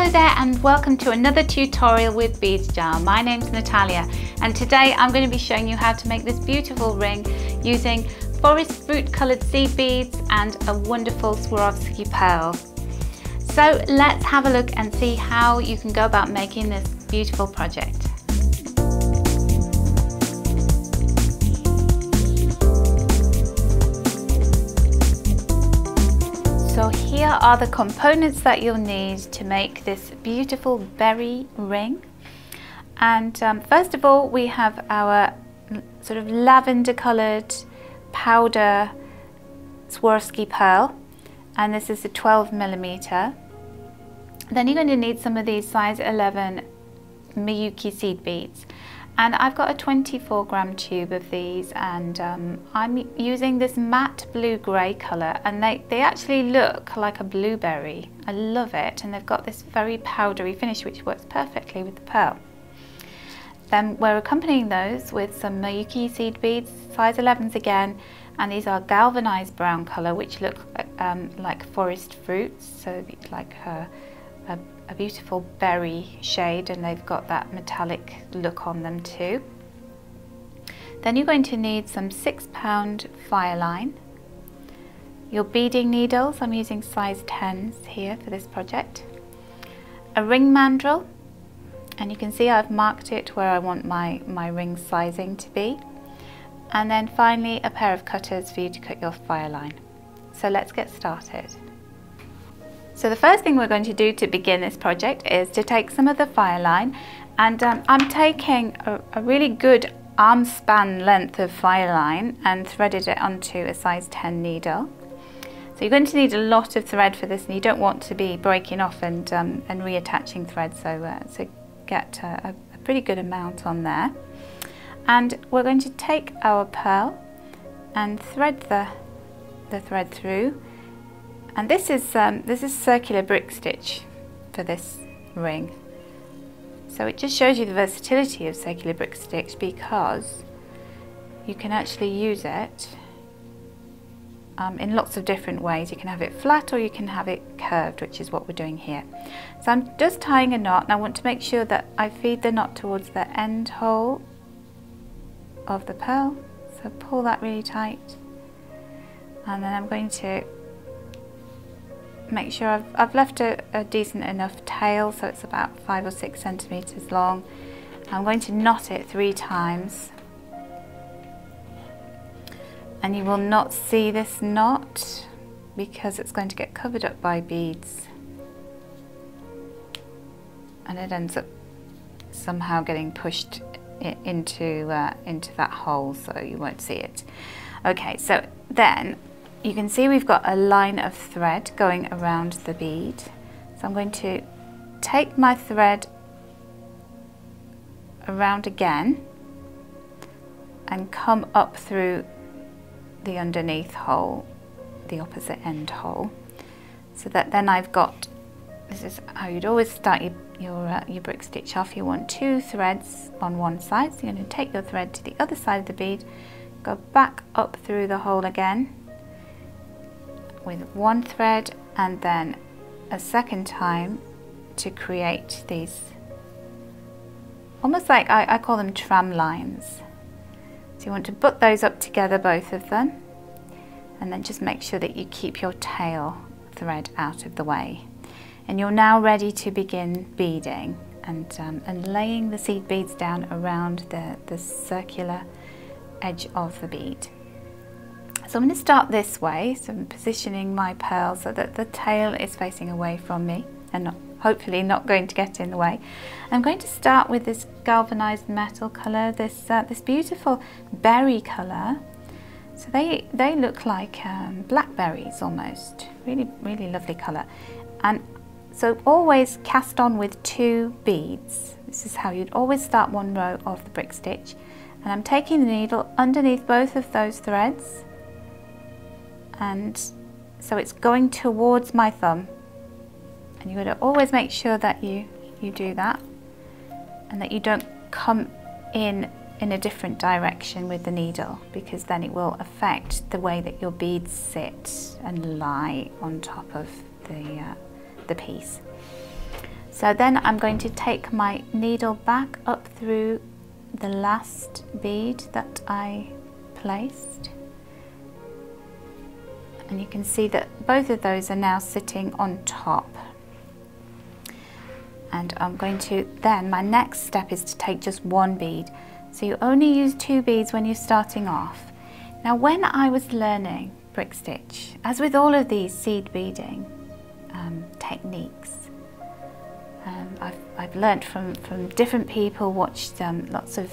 Hello there and welcome to another tutorial with Beads Jar. My name's Natalia and today I'm going to be showing you how to make this beautiful ring using forest fruit coloured seed beads and a wonderful Swarovski pearl. So let's have a look and see how you can go about making this beautiful project. So here are the components that you'll need to make this beautiful berry ring. And first of all, we have our sort of lavender coloured powder Swarovski pearl, and this is a 12mm. Then you're going to need some of these size 11 Miyuki seed beads. And I've got a 24-gram tube of these, and I'm using this matte blue-grey colour, and they actually look like a blueberry. I love it, and they've got this very powdery finish which works perfectly with the pearl. Then we're accompanying those with some Miyuki seed beads, size 11s again, and these are galvanised brown colour which look like forest fruits, so like a beautiful berry shade, and they've got that metallic look on them too. Then you're going to need some 6-pound fire line, your beading needles, I'm using size 10s here for this project, a ring mandrel, and you can see I've marked it where I want my ring sizing to be, and then finally a pair of cutters for you to cut your fire line. So let's get started. So the first thing we're going to do to begin this project is to take some of the fire line, and I'm taking a really good arm span length of fire line and threaded it onto a size 10 needle. So you're going to need a lot of thread for this, and you don't want to be breaking off and reattaching thread, so get a pretty good amount on there. And we're going to take our pearl and thread the thread through. And this is circular brick stitch for this ring. So it just shows you the versatility of circular brick stitch, because you can actually use it in lots of different ways. You can have it flat or you can have it curved, which is what we're doing here. So I'm just tying a knot, and I want to make sure that I feed the knot towards the end hole of the pearl. So pull that really tight, and then I'm going to make sure I've left a decent enough tail, so it's about 5 or 6 centimeters long. I'm going to knot it 3 times, and you will not see this knot because it's going to get covered up by beads, and it ends up somehow getting pushed into that hole, so you won't see it. Okay, so then you can see we've got a line of thread going around the bead. So I'm going to take my thread around again and come up through the underneath hole, the opposite end hole, so that then I've got, this is how you'd always start your brick stitch off. You want 2 threads on one side, so you're going to take your thread to the other side of the bead, go back up through the hole again with 1 thread, and then a second time to create these almost like, I call them tram lines. So you want to put those up together, both of them, and then just make sure that you keep your tail thread out of the way. And you're now ready to begin beading and laying the seed beads down around the circular edge of the bead. So I'm going to start this way, so I'm positioning my pearl so that the tail is facing away from me and hopefully not going to get in the way. I'm going to start with this galvanized metal colour, this beautiful berry colour. So they look like blackberries almost, really lovely colour. And so always cast on with 2 beads. This is how you'd always start one row of the brick stitch. And I'm taking the needle underneath both of those threads, and so it's going towards my thumb, and you've got to always make sure that you do that, and that you don't come in a different direction with the needle, because then it will affect the way that your beads sit and lie on top of the piece. So then I'm going to take my needle back up through the last bead that I placed, and you can see that both of those are now sitting on top. And I'm going to then, my next step is to take just one bead. So you only use 2 beads when you're starting off. Now when I was learning brick stitch, as with all of these seed beading techniques, I've learnt from different people, watched lots of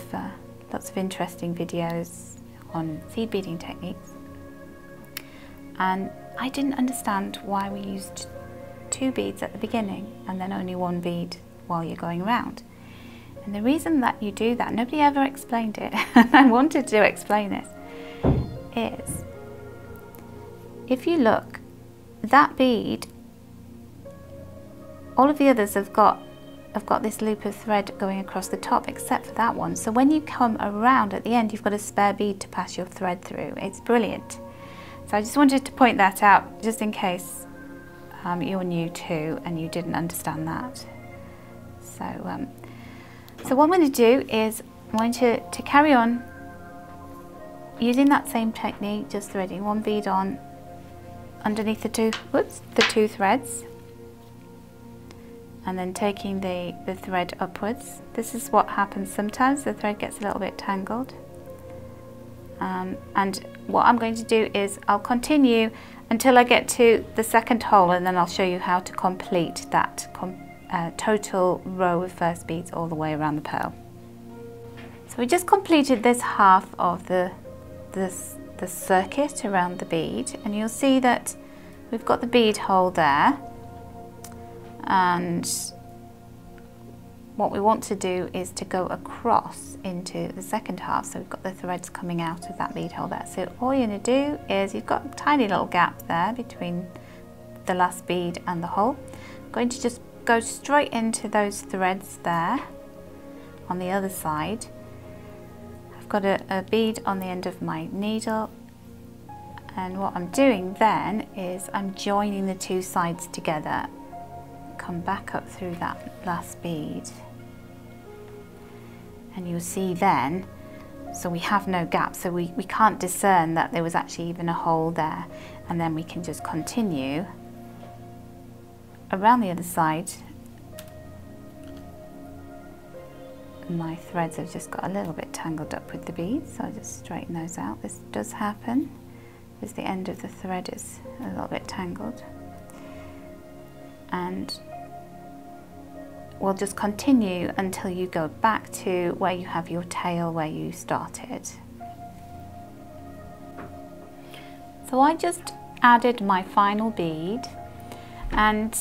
interesting videos on seed beading techniques, and I didn't understand why we used 2 beads at the beginning and then only 1 bead while you're going around. And the reason that you do that, nobody ever explained it, and I wanted to explain this, is if you look, that bead, all of the others have got this loop of thread going across the top except for that one. So when you come around at the end, you've got a spare bead to pass your thread through. It's brilliant. So I just wanted to point that out just in case you're new too and you didn't understand that. So what I'm going to do is I'm going to carry on using that same technique, just threading 1 bead on underneath the two threads, and then taking the thread upwards. This is what happens sometimes, the thread gets a little bit tangled. And what I'm going to do is I'll continue until I get to the second hole, and then I'll show you how to complete that total row of first beads all the way around the pearl. So we just completed this half of the circuit around the bead, and you'll see that we've got the bead hole there, and what we want to do is to go across into the second half, so we've got the threads coming out of that bead hole there. So all you're going to do is, you've got a tiny little gap there between the last bead and the hole. I'm going to just go straight into those threads there on the other side. I've got a bead on the end of my needle, and what I'm doing then is I'm joining the 2 sides together. Come back up through that last bead, and you'll see then, so we have no gap, so we can't discern that there was actually even a hole there, and then we can just continue around the other side. My threads have just got a little bit tangled up with the beads, so I'll just straighten those out. This does happen because the end of the thread is a little bit tangled, and we'll just continue until you go back to where you have your tail where you started. So I just added my final bead, and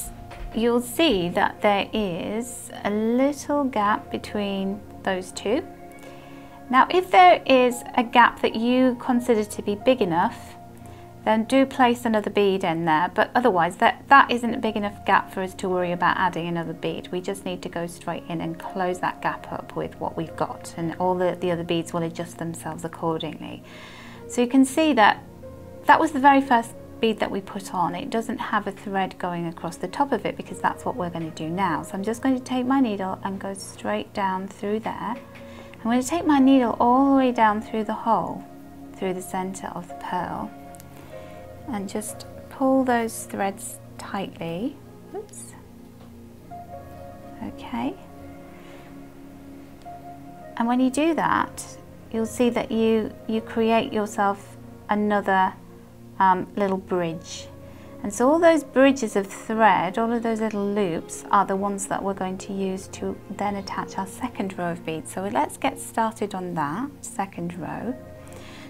you'll see that there is a little gap between those 2. Now if there is a gap that you consider to be big enough, then do place another bead in there, but otherwise that isn't a big enough gap for us to worry about adding another bead. We just need to go straight in and close that gap up with what we've got, and all the other beads will adjust themselves accordingly. So you can see that that was the very first bead that we put on. It doesn't have a thread going across the top of it because that's what we're going to do now. So I'm just going to take my needle and go straight down through there. I'm going to take my needle all the way down through the hole, through the center of the pearl, and just pull those threads tightly. Oops. Okay. And when you do that, you'll see that you create yourself another little bridge. And so all those bridges of thread, all of those little loops, are the ones that we're going to use to then attach our second row of beads. So let's get started on that second row.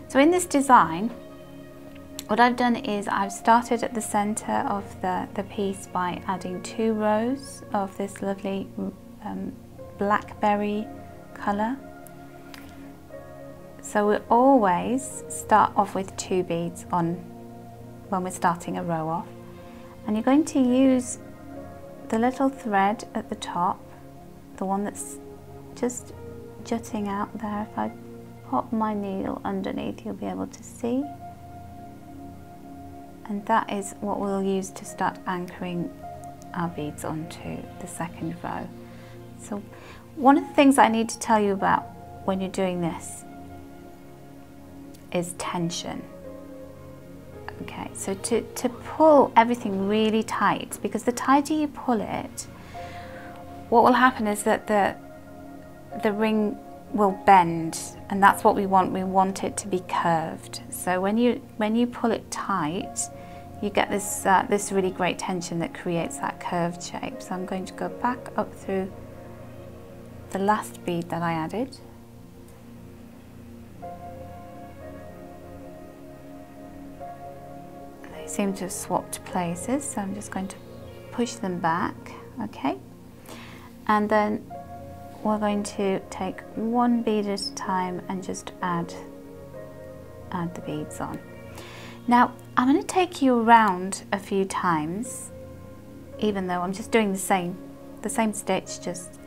So in this design, what I've done is I've started at the center of the piece by adding 2 rows of this lovely blackberry color. So we always start off with 2 beads on when we're starting a row off, and you're going to use the little thread at the top, the one that's just jutting out there. If I pop my needle underneath, you'll be able to see. And that is what we'll use to start anchoring our beads onto the second row. So one of the things I need to tell you about when you're doing this is tension. Okay, so to pull everything really tight, because the tighter you pull it, what will happen is that the ring will bend, and that's what we want. We want it to be curved. So when you pull it tight, you get this this really great tension that creates that curved shape. So I'm going to go back up through the last bead that I added. They seem to have swapped places, so I'm just going to push them back, okay? And then we're going to take one bead at a time and just add the beads on. Now I'm going to take you around a few times, even though I'm just doing the same stitch, just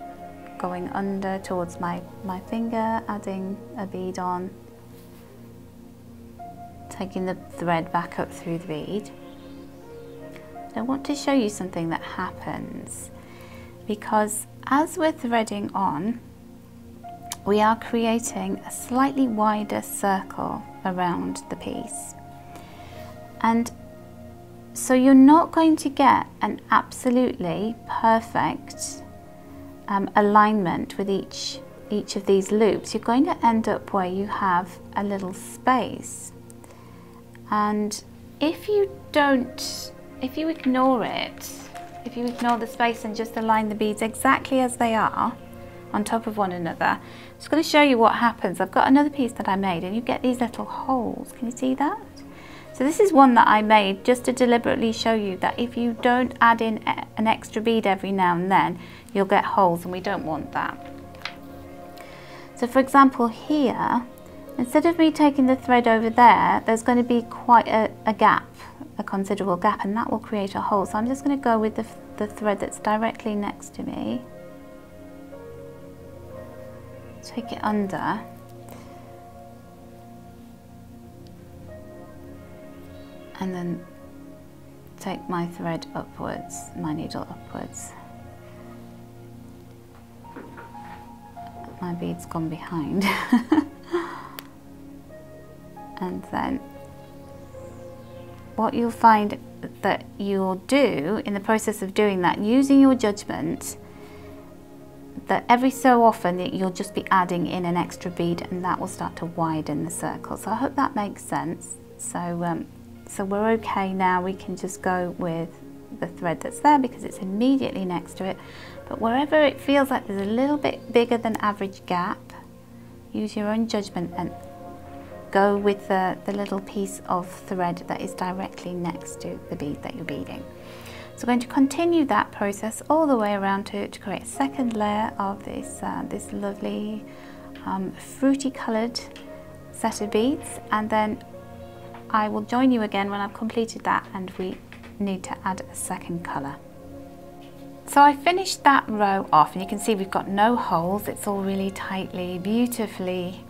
going under towards my finger, adding a bead on, taking the thread back up through the bead. I want to show you something that happens, because as we're threading on, we are creating a slightly wider circle around the piece. And so you're not going to get an absolutely perfect alignment with each of these loops. You're going to end up where you have a little space. And if you ignore it, if you ignore the space and just align the beads exactly as they are on top of one another, I'm just going to show you what happens. I've got another piece that I made, and you get these little holes. Can you see that? So this is one that I made just to deliberately show you that if you don't add in an extra bead every now and then, you'll get holes, and we don't want that. So for example here, instead of me taking the thread over there, there's going to be quite a gap, a considerable gap, and that will create a hole. So I'm just going to go with the thread that's directly next to me, take it under, and then take my thread upwards, my needle upwards. My bead's gone behind. And then what you'll find that you'll do in the process of doing that, using your judgment, that every so often that you'll just be adding in an extra bead, and that will start to widen the circle. So I hope that makes sense. So we're okay now. We can just go with the thread that's there because it's immediately next to it. But wherever it feels like there's a little bit bigger than average gap, use your own judgment and go with the little piece of thread that is directly next to the bead that you're beading. So we're going to continue that process all the way around to create a second layer of this lovely fruity coloured set of beads, and then I will join you again when I've completed that and we need to add a second colour. So I finished that row off, and you can see we've got no holes. It's all really tightly, beautifully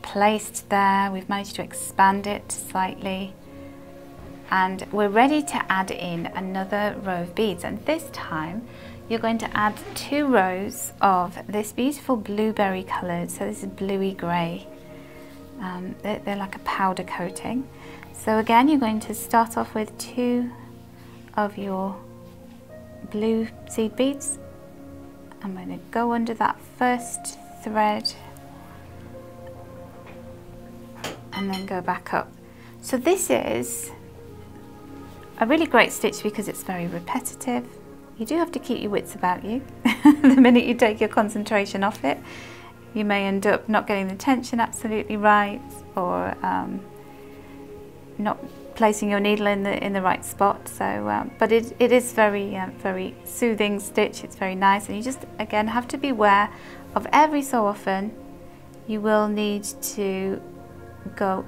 placed there. We've managed to expand it slightly, and we're ready to add in another row of beads. And this time you're going to add 2 rows of this beautiful blueberry coloured, so this is bluey grey. They're like a powder coating. So again, you're going to start off with 2 of your blue seed beads. I'm going to go under that first thread and then go back up. So this is a really great stitch because it's very repetitive. You do have to keep your wits about you. The minute you take your concentration off it, you may end up not getting the tension absolutely right, or not placing your needle in the right spot. So, but it is very soothing stitch. It's very nice, and you just again have to be aware of every so often you will need to go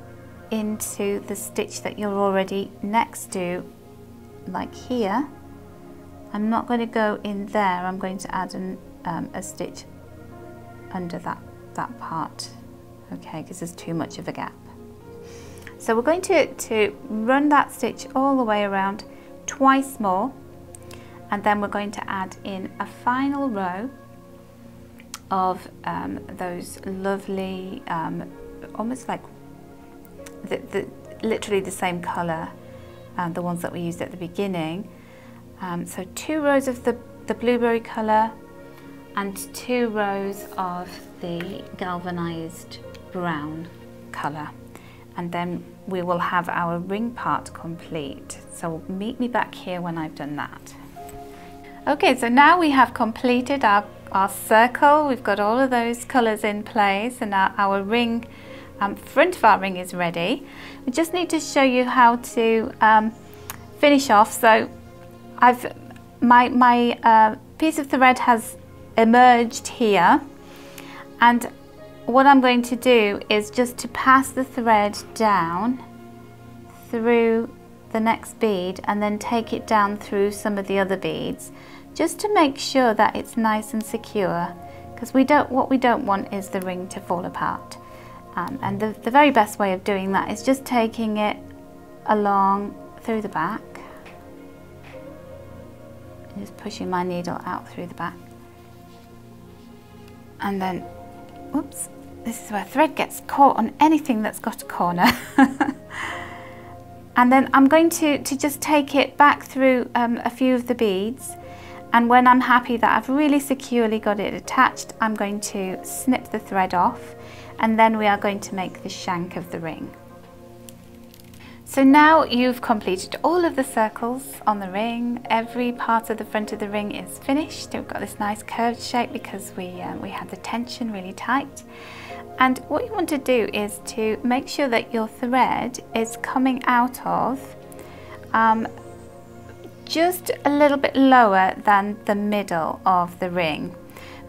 into the stitch that you're already next to. Like here, I'm not going to go in there. I'm going to add a stitch under that part, okay, because there's too much of a gap. So we're going to run that stitch all the way around twice more, and then we're going to add in a final row of those lovely, almost like literally the same colour, the ones that we used at the beginning. So 2 rows of the blueberry colour and 2 rows of the galvanized brown colour, and then we will have our ring part complete. So meet me back here when I've done that. Okay, so now we have completed our circle. We've got all of those colours in place, and our ring, front of our ring is ready. We just need to show you how to finish off. So my piece of thread has emerged here, and what I'm going to do is just to pass the thread down through the next bead and then take it down through some of the other beads, just to make sure that it's nice and secure, because what we don't want is the ring to fall apart. And the very best way of doing that is just taking it along through the back, and just pushing my needle out through the back, and then, whoops, this is where thread gets caught on anything that's got a corner. And then I'm going to just take it back through a few of the beads, and when I'm happy that I've really securely got it attached, I'm going to snip the thread off, and then we are going to make the shank of the ring. So now you've completed all of the circles on the ring. Every part of the front of the ring is finished. We've got this nice curved shape because we had the tension really tight. And what you want to do is to make sure that your thread is coming out of just a little bit lower than the middle of the ring,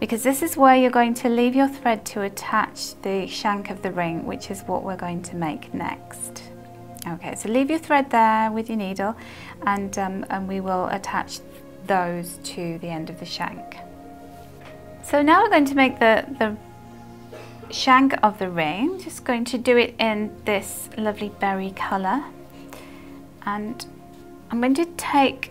because this is where you're going to leave your thread to attach the shank of the ring, which is what we're going to make next. Okay, so leave your thread there with your needle, and we will attach those to the end of the shank. So now we're going to make the shank of the ring. Just going to do it in this lovely berry colour, and I'm going to take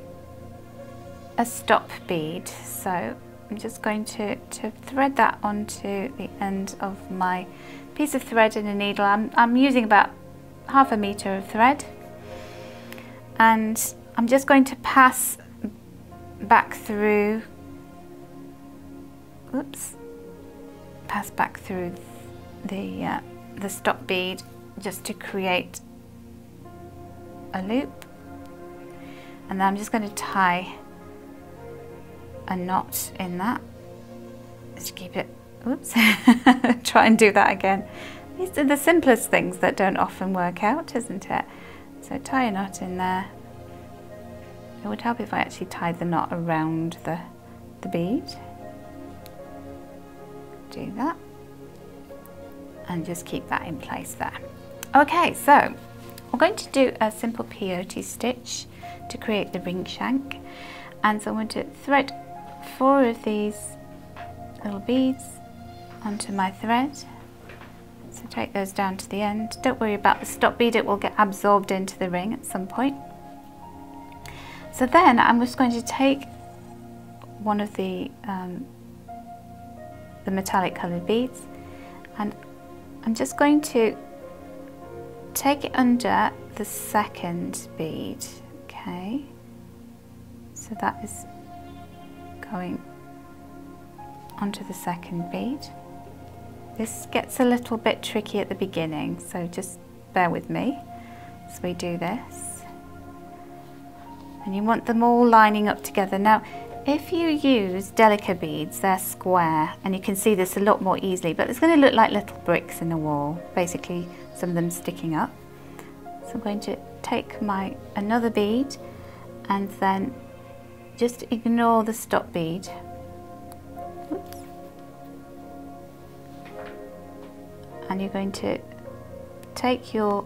a stop bead. So I'm just going to thread that onto the end of my piece of thread and a needle. I'm using about ½ meter of thread, and I'm just going to pass back through, pass back through the stop bead just to create a loop, and then I'm just going to tie a knot in that. Just keep it, try and do that again. These are the simplest things that don't often work out, isn't it? So tie a knot in there. It would help if I actually tied the knot around the bead. Do that. And just keep that in place there. Okay, so we're going to do a simple peyote stitch to create the ring shank. And so I'm going to thread 4 of these little beads onto my thread. So take those down to the end. Don't worry about the stop bead, it will get absorbed into the ring at some point. So then I'm just going to take one of the metallic coloured beads, and I'm just going to take it under the second bead. Okay, so that is going onto the second bead. This gets a little bit tricky at the beginning, so just bear with me as we do this. And you want them all lining up together. Now, if you use Delica beads, they're square, and you can see this a lot more easily, but it's going to look like little bricks in the wall, basically some of them sticking up. So I'm going to take another bead and then just ignore the stop bead. Oops. And you're going to take your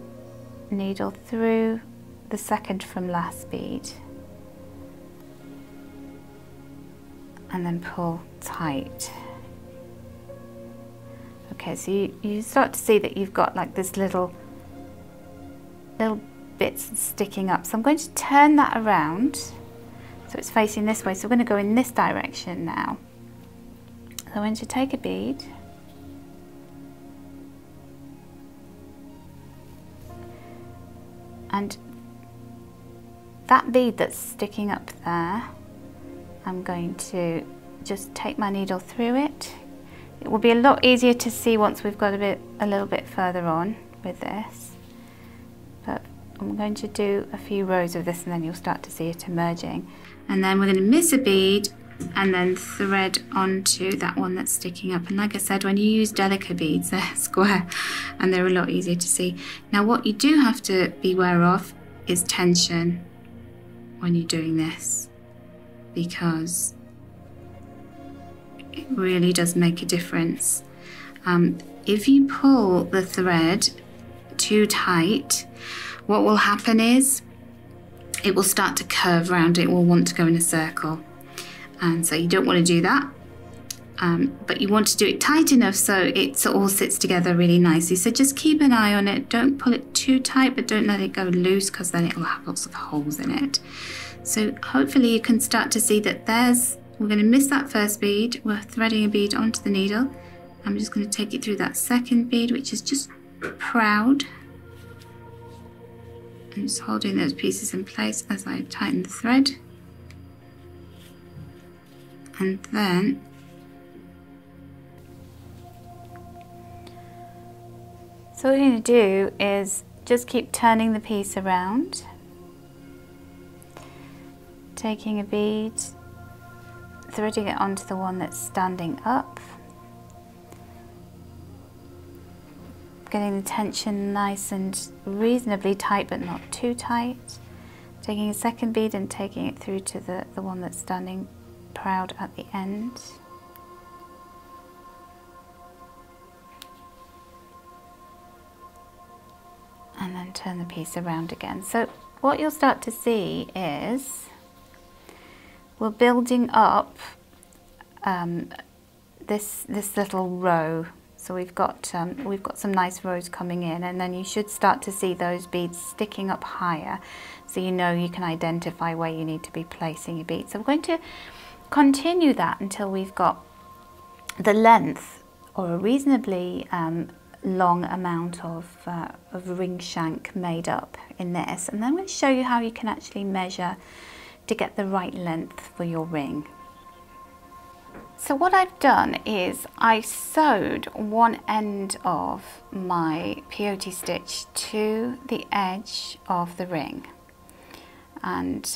needle through the second from last bead and then pull tight. Okay, so you start to see that you've got like this little bits sticking up. So I'm going to turn that around So it's facing this way, so we're going to go in this direction now. So I'm going to take a bead and that bead that's sticking up there, I'm going to just take my needle through it. It will be a lot easier to see once we've got a little bit further on with this. But I'm going to do a few rows of this and then you'll start to see it emerging. And then we're going to miss a bead and then thread onto that one that's sticking up. And like I said, when you use Delica beads, they're square and they're a lot easier to see. Now what you do have to be aware of is tension when you're doing this, because it really does make a difference. If you pull the thread too tight, what will happen is it will start to curve around, it will want to go in a circle. And so you don't want to do that, but you want to do it tight enough so it all sits together really nicely. So just keep an eye on it, don't pull it too tight, but don't let it go loose because then it will have lots of holes in it. So hopefully you can start to see that we're going to miss that first bead, we're threading a bead onto the needle. I'm just going to take it through that second bead, which is just proud. I'm just holding those pieces in place as I tighten the thread. And then so what we're going to do is just keep turning the piece around, taking a bead, threading it onto the one that's standing up, getting the tension nice and reasonably tight but not too tight, taking a second bead and taking it through to the one that's standing proud at the end. And then turn the piece around again. So what you'll start to see is we're building up this little row. So we've got some nice rows coming in, and then you should start to see those beads sticking up higher, so you know you can identify where you need to be placing your beads. So we're going to continue that until we've got the length or a reasonably long amount of ring shank made up in this, and then I'm going to show you how you can actually measure to get the right length for your ring. So what I've done is I sewed one end of my peyote stitch to the edge of the ring, and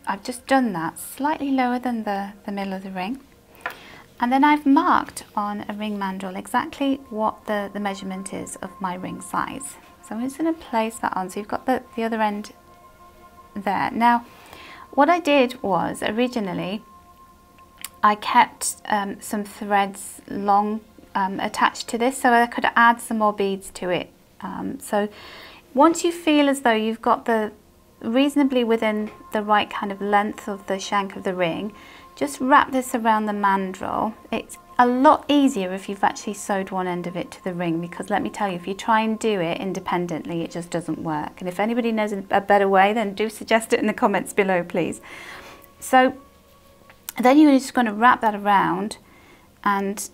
I've just done that slightly lower than the middle of the ring, and then I've marked on a ring mandrel exactly what the measurement is of my ring size. So I'm just going to place that on, so you've got the other end there. Now what I did was originally I kept some threads long attached to this so I could add some more beads to it. So once you feel as though you've got the reasonably within the right kind of length of the shank of the ring, just wrap this around the mandrel. It's a lot easier if you've actually sewed one end of it to the ring, because let me tell you, if you try and do it independently, it just doesn't work. And if anybody knows a better way, then do suggest it in the comments below, please. So then you're just going to wrap that around, and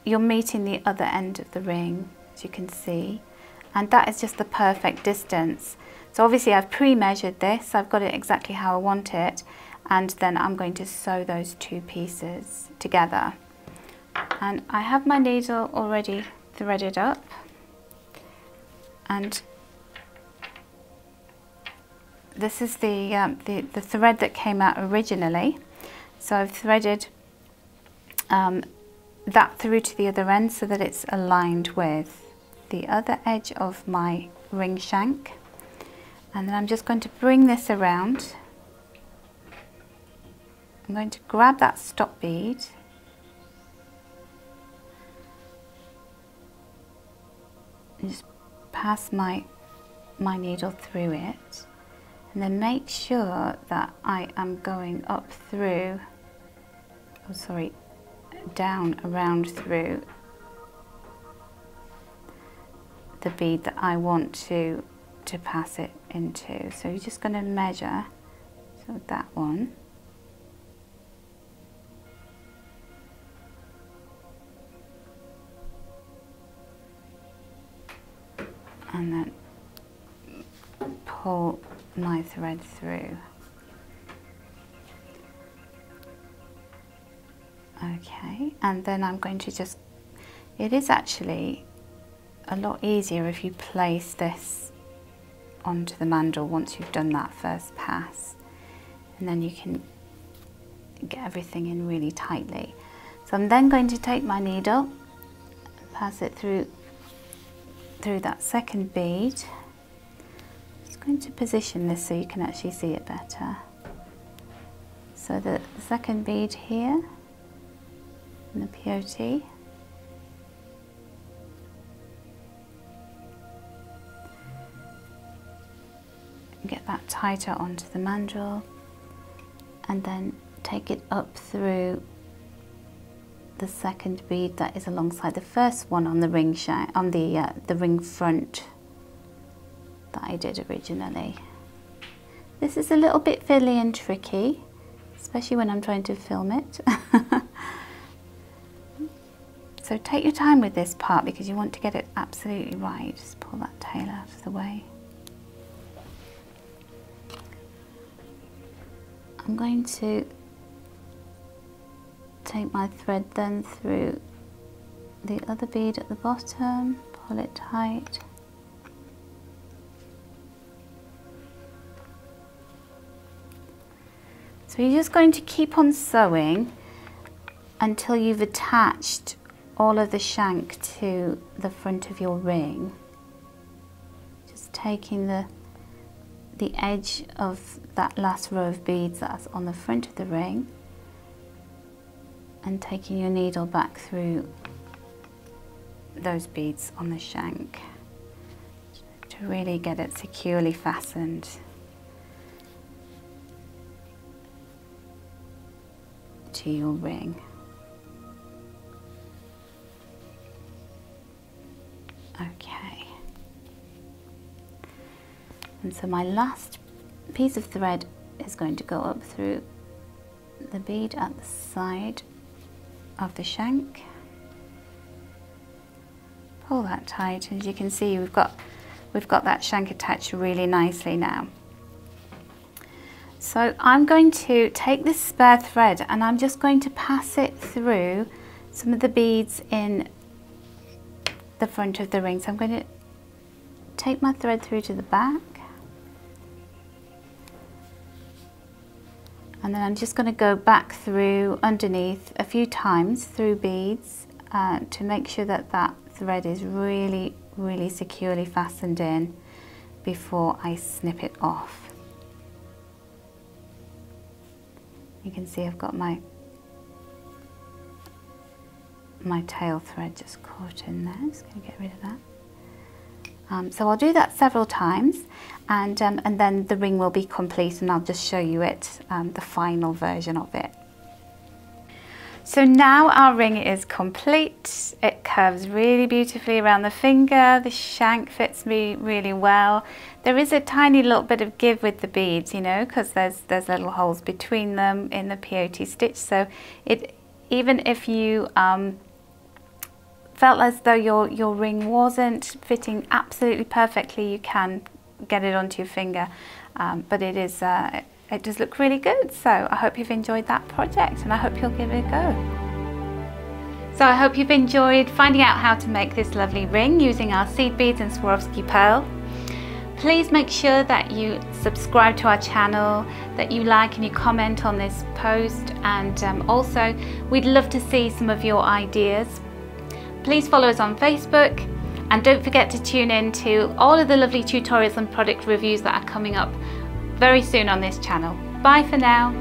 you're meeting the other end of the ring, as you can see, and that is just the perfect distance. So obviously I've pre-measured this, I've got it exactly how I want it, and then I'm going to sew those two pieces together. And I have my needle already threaded up, and this is the thread that came out originally. So I've threaded that through to the other end so that it's aligned with the other edge of my ring shank. And then I'm just going to bring this around. I'm going to grab that stop bead and just pass my needle through it, and then make sure that I am going up through, oh sorry, down around through the bead that I want to pass it into. So you're just going to measure. So So that one. And then pull my thread through. Okay, and then I'm going to just, it is actually a lot easier if you place this onto the mandrel once you've done that first pass, and then you can get everything in really tightly. So I'm then going to take my needle, pass it through that second bead. Just going to position this so you can actually see it better. So the second bead here in the peyote, get that tighter onto the mandrel, and then take it up through the second bead that is alongside the first one on the ring shank, on the ring front that I did originally. This is a little bit fiddly and tricky, especially when I'm trying to film it. So take your time with this part because you want to get it absolutely right. Just pull that tail out of the way. I'm going to take my thread then through the other bead at the bottom, pull it tight. So you're just going to keep on sewing until you've attached all of the shank to the front of your ring. Just taking the edge of that last row of beads that's on the front of the ring and taking your needle back through those beads on the shank to really get it securely fastened to your ring. Okay. And so my last piece of thread is going to go up through the bead at the side of the shank. Pull that tight, and as you can see we've got that shank attached really nicely now. So I'm going to take this spare thread and I'm just going to pass it through some of the beads in the front of the ring. So I'm going to take my thread through to the back, and then I'm just going to go back through underneath a few times through beads to make sure that that thread is really securely fastened in before I snip it off. You can see I've got my tail thread just caught in there. Just going to get rid of that. So I'll do that several times, and then the ring will be complete, and I'll just show you it, the final version of it. So now our ring is complete. It curves really beautifully around the finger. The shank fits me really well. There is a tiny little bit of give with the beads, you know, because there's little holes between them in the peyote stitch. So even if you felt as though your ring wasn't fitting absolutely perfectly, you can get it onto your finger, but it does look really good. So I hope you've enjoyed that project, and I hope you'll give it a go. So I hope you've enjoyed finding out how to make this lovely ring using our seed beads and Swarovski pearl. Please make sure that you subscribe to our channel, that you like and you comment on this post, and also we'd love to see some of your ideas. Please follow us on Facebook, and don't forget to tune in to all of the lovely tutorials and product reviews that are coming up very soon on this channel. Bye for now.